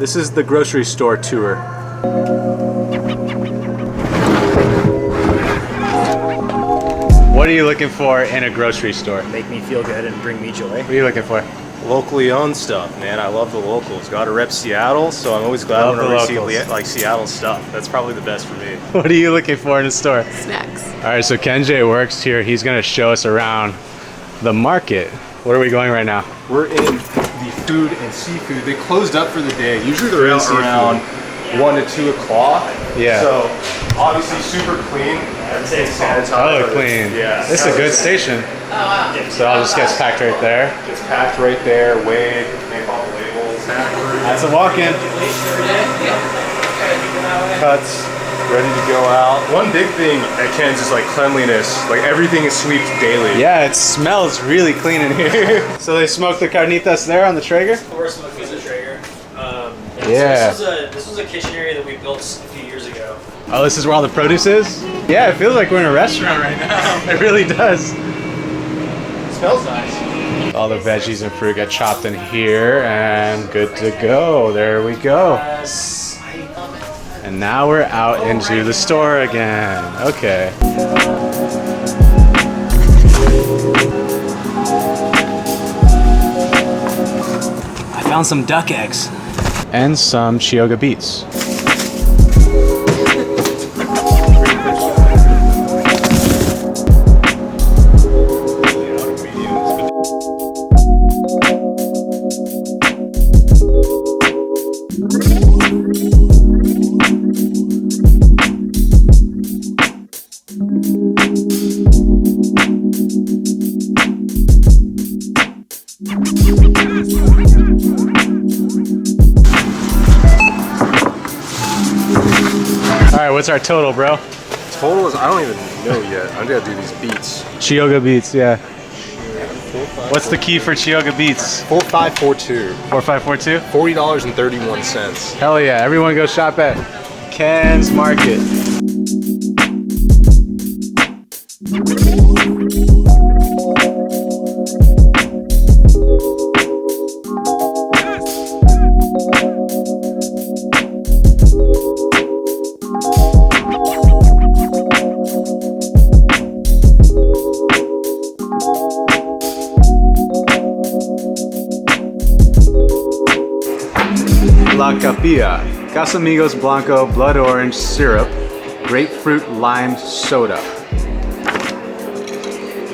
This is the grocery store tour. What are you looking for in a grocery store? Make me feel good and bring me joy. What are you looking for? Locally owned stuff, man. I love the locals. Got to rep Seattle, so I'm always glad when I receive like Seattle stuff. That's probably the best for me. What are you looking for in a store? Snacks. All right, so Kenjay works here. He's gonna show us around the market. Where are we going right now? We're in the food and seafood. They closed up for the day. Usually they're out around 1 to 2 o'clock. Yeah. So obviously super clean. Everything's sanitized. Oh, clean. Yeah. This is a good station. Oh, wow. So all just gets packed right there. It's packed right there, weighed, make all the labels. That's a walk-in. Cuts, ready to go out. One big thing at Ken's is like cleanliness. Like everything is swept daily. Yeah, it smells really clean in here. So they smoked the carnitas there on the Traeger? We're smoking the Traeger. Yeah. This was a kitchen area that we built a few years ago. Oh, this is where all the produce is? Yeah, it feels like we're in a restaurant right now. It really does. It smells nice. All the veggies and fruit get chopped in here and good to go. There we go. And now we're out into the store again. Okay. I found some duck eggs. And some Chiyoga beets. All right, what's our total, bro? Total is, I don't even know yet. I'm gonna do these beats. Chiyoga beets, yeah. What's the key for Chiyoga beets? 4542. 4542? $40.31. Hell yeah, everyone go shop at Ken's Market. La Capilla, Casamigos Blanco Blood Orange Syrup, Grapefruit Lime Soda.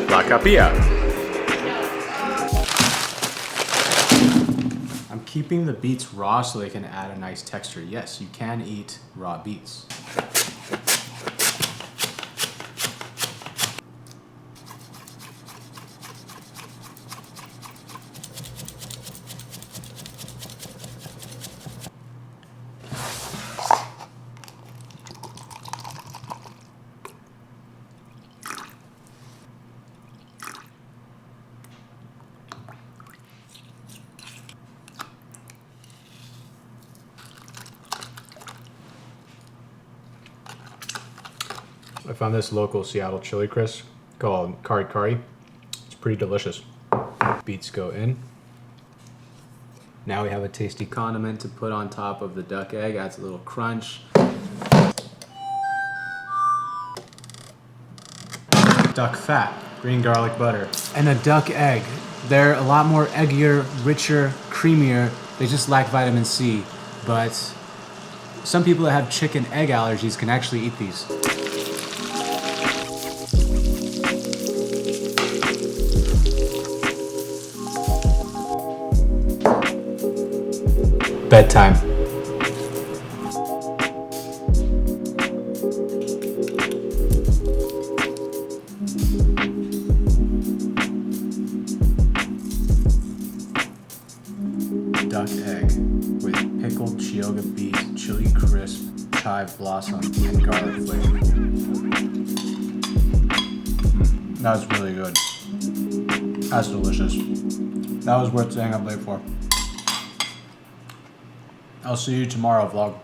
La Capilla. I'm keeping the beets raw so they can add a nice texture. Yes, you can eat raw beets. I found this local Seattle chili crisp called Kari Kari. It's pretty delicious. Beets go in. Now we have a tasty condiment to put on top of the duck egg. Adds a little crunch. Duck fat, green garlic butter, and a duck egg. They're a lot more eggier, richer, creamier. They just lack vitamin C, but some people that have chicken egg allergies can actually eat these. Bedtime. Duck egg with pickled Chiyoga beets, chili crisp, chive blossom, and garlic flavor. That was really good. That's delicious. That was worth staying up late for. I'll see you tomorrow, vlog.